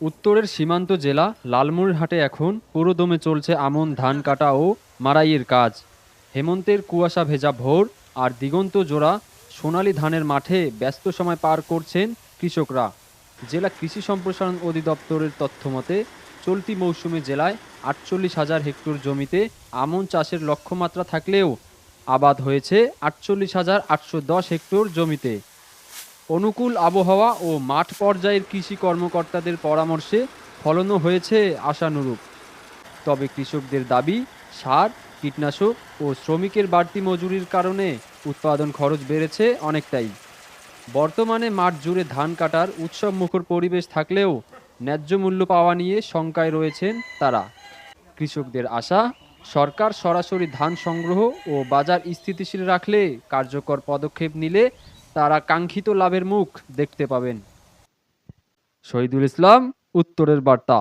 উত্তরের সীমান্ত জেলা লালমনিরহাটে এখন পুরোদমে চলছে আমন ধান কাটা ও মাড়াইয়ের কাজ। হেমন্তের কুয়াশা ভেজা ভোর আর দিগন্ত জোড়া সোনালী ধানের মাঠে ব্যস্ত সময় পার করছেন কৃষকরা। জেলা কৃষি সম্প্রসারণ অধিদপ্তরের তথ্যমতে চলতি মৌসুমে জেলায় ৪৮,০০০ হেক্টর জমিতে আমন চাষের লক্ষ্যমাত্রা থাকলেও আবাদ হয়েছে ৪৮,৮১০ হেক্টর জমিতে। অনুকূল আবহাওয়া ও মাঠ পর্যায়ের কৃষি কর্মকর্তাদের পরামর্শে ফলনও হয়েছে আশানুরূপ। তবে কৃষকদের দাবি, সার, কীটনাশক ও শ্রমিকের বাড়তি মজুরির কারণে উৎপাদন খরচ বেড়েছে অনেকটাই। বর্তমানে মাঠ জুড়ে ধান কাটার উৎসবমুখর পরিবেশ থাকলেও ন্যায্য মূল্য পাওয়া নিয়ে শঙ্কায় রয়েছেন তারা। কৃষকদের আশা, সরকার সরাসরি ধান সংগ্রহ ও বাজার স্থিতিশীল রাখলে কার্যকর পদক্ষেপ নিলে তারা কাঙ্ক্ষিত লাভের মুখ দেখতে পাবেন। শহীদুল ইসলাম, উত্তরের বার্তা।